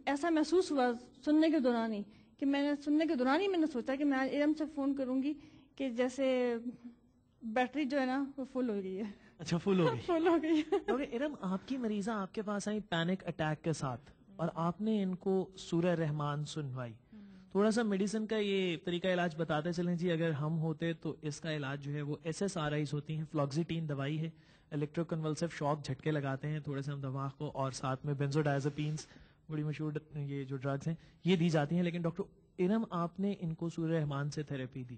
ایسا محسوس ہوا سننے کے دوران ہی کہ میں نے سوچا کہ میں ارم سے فون کروں گی کہ جیسے بیٹری جو ہے نا وہ فل ہو گئی ہے. اچھا فل ہو گئی. فل ہو گئی. کیونکہ ارم آپ کی مریضہ آپ کے پاس آئی پینک اٹیک کے ساتھ اور آپ نے ان کو سورہ رحمان سنوائی. تھوڑا سا میڈیسن کا یہ طریقہ علاج بتاتے چلیں جی. اگر ہم ہوتے تو اس کا علاج جو ہے وہ SSRIs ہوتی ہیں, فلوکسیٹین دوائی ہے, الیکٹرو کنولسو شاک جھٹکے لگاتے ہیں تھوڑے سے ہم دماغ کو, اور ساتھ میں بینزوڈائزپینس بڑی مشہور یہ جو ڈرگز ہیں یہ دی جاتی ہیں. لیکن ڈاکٹر ارم آپ نے ان کو سورہ رحمان سے تھراپی دی,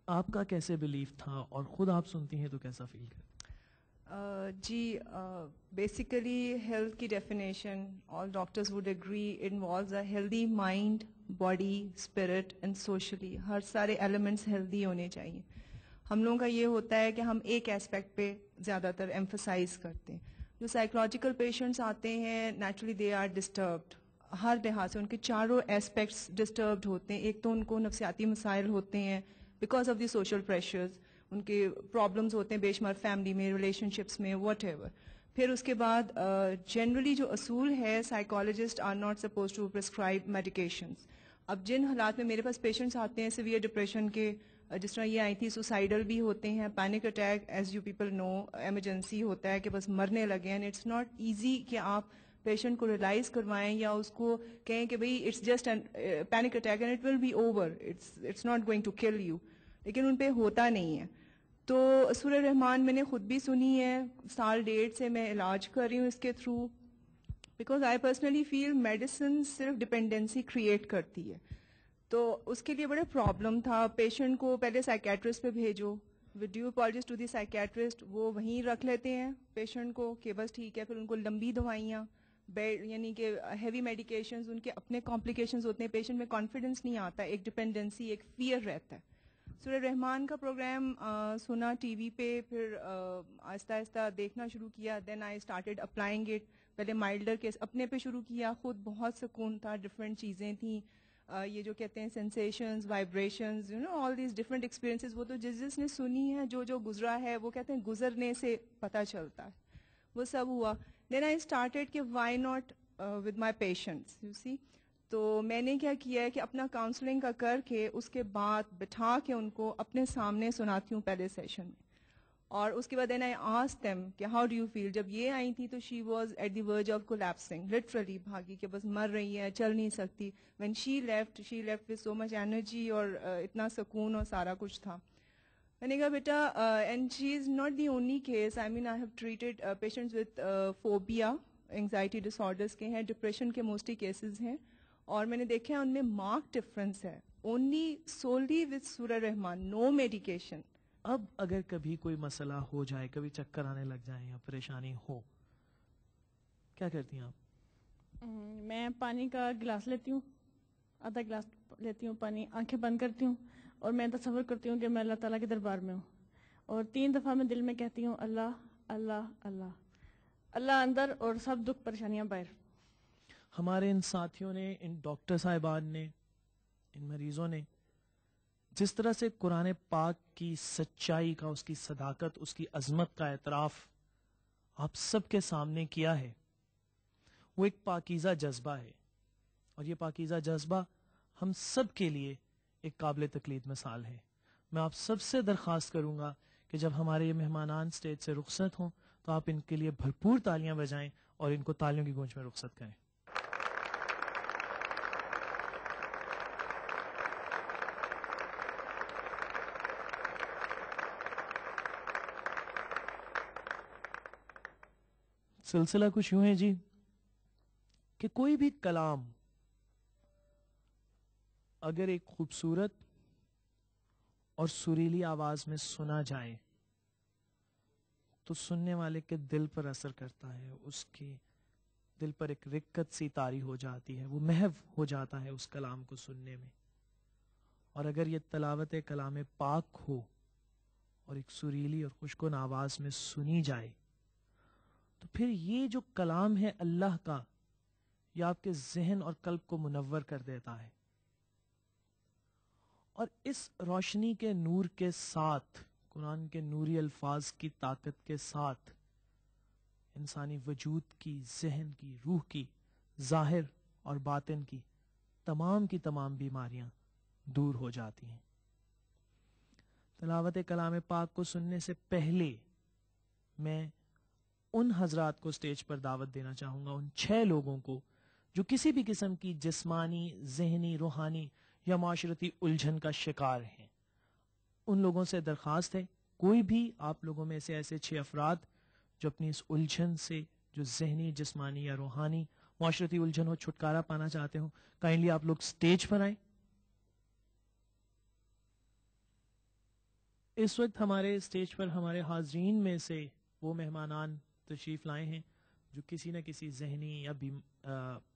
آپ کا کیسے بلیف تھا اور خود آپ سنتی ہیں تو کیسا فیل کرتے؟ جی بیسیکلی ہیلتھ کی definition all doctors would agree involves a healthy mind, body, spirit and socially. ہر سارے ایلیمنٹس ہیلدی ہونے چاہیے. ہم لوگوں کا یہ ہوتا ہے کہ ہم ایک ایسپیکٹ پہ زیادہ تر ایمفسائز کرتے ہیں. جو سائیکولوجیکل پیشنٹس آتے ہیں نیچرلی دے آر ڈسٹربڈ, ہر لحاظ سے ان کے چاروں ایسپیکٹس ڈسٹربڈ ہوتے ہیں. ایک تو ان کو نفسیاتی مسائل ہوتے ہیں because of the social pressures, ان کے پرابلمس ہوتے ہیں بے شمار فیملی میں, ریلیشن شپس میں, واٹ ایور. پھر اس کے بعد جنرلی جو اصول ہے psychologist are not supposed to prescribe medications. اب جن حالات میں میرے پاس پیشنٹس آتے ہیں سیویئر ڈپریشن کے, جس طرح یہ آئی تھی سوسائڈل بھی ہوتے ہیں, panic attack as you people know emergency ہوتا ہے کہ بس مرنے لگے ہیں. اٹس ناٹ ایزی کہ آپ پیشنٹ کو ریلائز کروائیں یا اس کو کہیں کہ بھئی it's just panic attack and it will be over, it's not going to kill you, لیکن ان پہ ہوتا نہیں ہے. تو سورہ رحمان میں نے خود بھی سنی ہے, 1.5 سے میں علاج کر رہی ہوں اس کے through, because I personally feel medicine صرف ڈپینڈنسی کریٹ کرتی ہے. تو اس کے لیے بڑے پرابلم تھا. پیشنٹ کو پہلے سائیکیٹرسٹ پہ بھیجو, with due apologies to the psychiatrist, وہ وہیں رکھ لیتے ہیں پیشنٹ کو کہ بس ٹھیک ہے. پھر ان کو لمبی دوائیاں, یعنی کہ ہیوی میڈیکیشنز, ان کے اپنے کمپلیکیشنز ہوتے ہیں. پیشنٹ میں کانفیڈنس نہیں آتا, ایک ڈپینڈنسی, ایک فیئر رہتا ہے. سورہ رحمان کا پروگرام سنا ٹی وی پہ, پھر آہستہ آہستہ دیکھنا شروع کیا. دین آئی اسٹارٹیڈ اپلائنگ اٹ. پہلے مائلڈر کیس اپنے پہ شروع کیا, خود بہت سکون تھا, ڈفرینٹ چیزیں تھیں, یہ جو کہتے ہیں sensations, vibrations, you know all these different experiences. وہ تو جس نے سنی ہے, جو گزرا ہے, وہ کہتے ہیں گزرنے سے پتہ چلتا ہے, وہ سب ہوا. دین آئی اسٹارٹیڈ کہ why not with my patients, you see. تو میں نے کیا کیا ہے کہ اپنا کاؤنسلنگ کا کر کے اس کے بعد بٹھا کے ان کو اپنے سامنے سناتی ہوں پہلے سیشن میں, اور اس کے بعد دین آئی آسک دیم کہ ہاؤ ڈو یو فیل. جب یہ آئی تھی تو she was at the verge of collapsing, literally بھاگی کہ بس مر رہی ہے, چل نہیں سکتی. When she left with so much energy, اور اتنا سکون اور سارا کچھ تھا. میں نے کہا بیٹا, and she is not the only case, I mean I have treated patients with phobia, anxiety disorders کے ہیں, ڈپریشن کے موسٹلی کیسز ہیں, اور میں نے دیکھا ان میں مارک ڈفرنس ہے, اونلی سوللی وتھ سورہ رحمان, نو میڈیکیشن. اب اگر کبھی کوئی مسئلہ ہو جائے, کبھی چکر آنے لگ جائیں یا پریشانی ہو, کیا کرتی ہیں آپ؟ میں پانی کا گلاس لیتی ہوں, آدھا گلاس لیتی ہوں پانی, آنکھیں بند کرتی ہوں, اور میں تصور کرتی ہوں کہ میں اللہ تعالیٰ کے دربار میں ہوں, اور 3 دفعہ میں دل میں کہتی ہوں اللہ اللہ اللہ, اللہ اندر اور سب دکھ پریشانیاں باہر. ہمارے ان ساتھیوں نے, ان ڈاکٹر صاحبان نے, ان مریضوں نے جس طرح سے قرآن پاک کی سچائی کا, اس کی صداقت, اس کی عظمت کا اعتراف آپ سب کے سامنے کیا ہے, وہ ایک پاکیزہ جذبہ ہے, اور یہ پاکیزہ جذبہ ہم سب کے لیے ایک قابل تقلید مثال ہے. میں آپ سب سے درخواست کروں گا کہ جب ہمارے یہ مہمانان اسٹیج سے رخصت ہوں تو آپ ان کے لیے بھرپور تالیاں بجائیں اور ان کو تالیوں کی گونج میں رخصت کریں. سلسلہ کچھ یوں ہے جی کہ کوئی بھی کلام اگر ایک خوبصورت اور سریلی آواز میں سنا جائے تو سننے والے کے دل پر اثر کرتا ہے, اس کے دل پر ایک رکت سی طاری ہو جاتی ہے, وہ محو ہو جاتا ہے اس کلام کو سننے میں. اور اگر یہ تلاوت کلام پاک ہو اور ایک سریلی اور خوشگوار آواز میں سنی جائے تو پھر یہ جو کلام ہے اللہ کا, یہ آپ کے ذہن اور قلب کو منور کر دیتا ہے, اور اس روشنی کے نور کے ساتھ, قرآن کے نوری الفاظ کی طاقت کے ساتھ انسانی وجود کی, ذہن کی, روح کی ظاہر اور باطن کی تمام بیماریاں دور ہو جاتی ہیں۔ تلاوت کلام پاک کو سننے سے پہلے میں ان حضرات کو سٹیج پر دعوت دینا چاہوں گا، ان 6 لوگوں کو جو کسی بھی قسم کی جسمانی، ذہنی، روحانی یا معاشرتی الجھن کا شکار ہیں۔ ان لوگوں سے درخواست ہے، کوئی بھی آپ لوگوں میں سے ایسے 6 افراد جو اپنی اس الجھن سے، جو ذہنی، جسمانی یا روحانی معاشرتی الجھن ہو، چھٹکارا پانا چاہتے ہوں، کائنڈلی آپ لوگ سٹیج پر آئیں۔ اس وقت ہمارے سٹیج پر ہمارے حاضرین میں سے وہ مہمانان تشریف لائے ہیں جو کسی نہ کسی ذہنی یا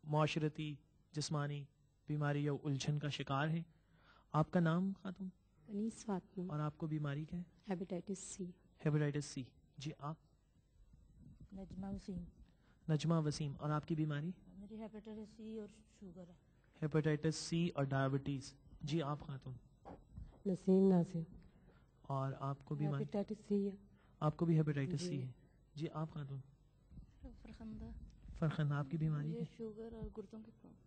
معاشرتی، جسمانی بیماری یا الجھن کا شکار ہے۔ آپ کا نام خاتون؟ انیس فاطمہ۔ اور آپ کو بیماری کیا ہے؟ ہیپیٹائٹس سی۔ ہیپیٹائٹس سی۔ جی آپ؟ نجمہ وسیم۔ نجمہ وسیم۔ اور آپ کی بیماری؟ میری ہیپیٹائٹس سی اور شوگر ہے۔ ہیپیٹائٹس سی اور ڈائبٹیز۔ جی آپ خاتون؟ نسیم ناصر۔ اور آپ کو بیماری؟ ہیپیٹائٹس سی ہے۔ آپ کو بھی ہیپیٹائٹس سی ہے؟ جی آپ خاتون؟ فرخندہ۔ فرخندہ۔ آپ کی بیماری مجھے ہے؟ شوگر اور گردوں کی پرابلم۔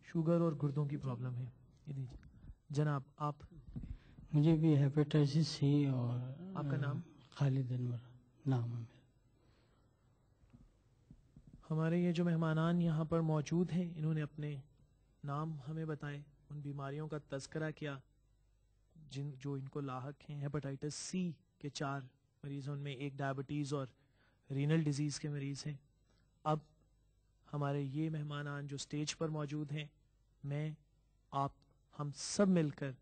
شوگر اور گردوں کی پرابلم ہے۔ یہ دیجیے جناب آپ؟ مجھے بھی ہیپیٹائٹس سی اور آپ کا نام؟ خالد انور نام ہے میرا۔ ہمارے یہ جو مہمانان یہاں پر موجود ہیں، انہوں نے اپنے نام ہمیں بتائے، ان بیماریوں کا تذکرہ کیا جو ان کو لاحق ہیں۔ ہیپیٹائٹس سی کے 4 مریض، ان میں ایک ڈائبٹیز اور رینل ڈیزیز کے مریض ہیں۔ اب ہمارے یہ مہمانان جو سٹیج پر موجود ہیں، میں، آپ، ہم سب مل کر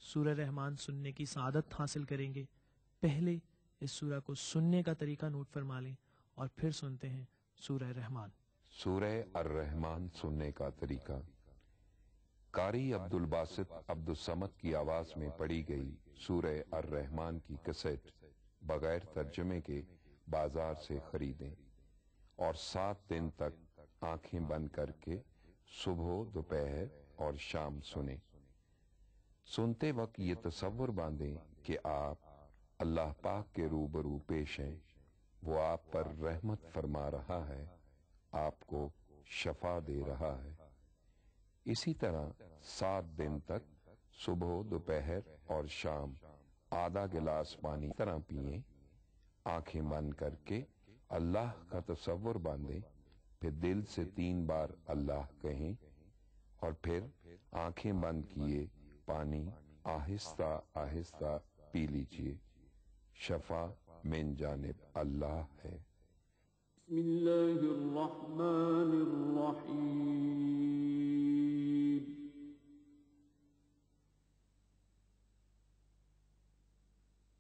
سورہ رحمان سننے کی سعادت حاصل کریں گے۔ پہلے اس سورہ کو سننے کا طریقہ نوٹ فرما لیں اور پھر سنتے ہیں سورہ رحمان۔ سورہ الرحمان سننے کا طریقہ۔ قاری عبدالباسط عبدالصمد کی آواز میں پڑھی گئی سورہ الرحمان کی کیسٹ بغیر ترجمے کے بازار سے خریدیں اور 7 دن تک آنکھیں بند کر کے صبح، دوپہر اور شام سنیں۔ سنتے وقت یہ تصور باندھیں کہ آپ اللہ پاک کے روبرو پیش ہیں، وہ آپ پر رحمت فرما رہا ہے، آپ کو شفا دے رہا ہے۔ اسی طرح 7 دن تک صبح، دوپہر اور شام آدھا گلاس پانی طرح پئیں، آنکھیں بند کر کے اللہ کا تصور باندھیں، پھر دل سے 3 بار اللہ کہیں اور پھر آنکھیں بند کیے پانی آہستہ آہستہ پی لیجئے۔ شفا من جانب اللہ ہے۔ بسم اللہ الرحمن الرحیم۔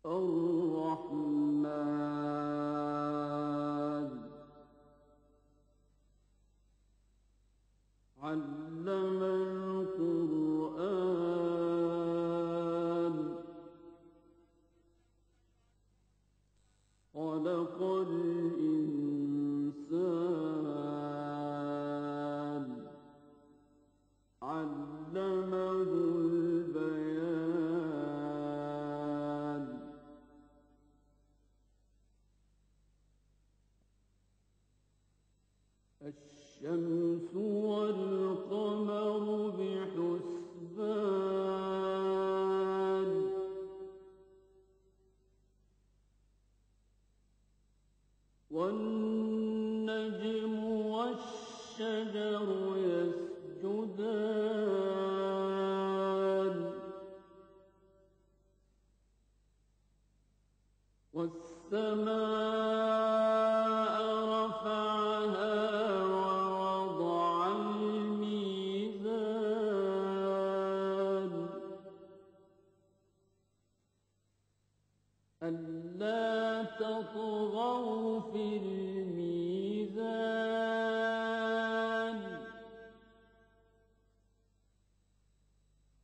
الرحمن علم القرآن خلق الإنسان علمه البيان الشمس والقمر بحسبان والنجم والشجر يسجدان والسماء رفعها ووضع الميزان ألا تطغوا في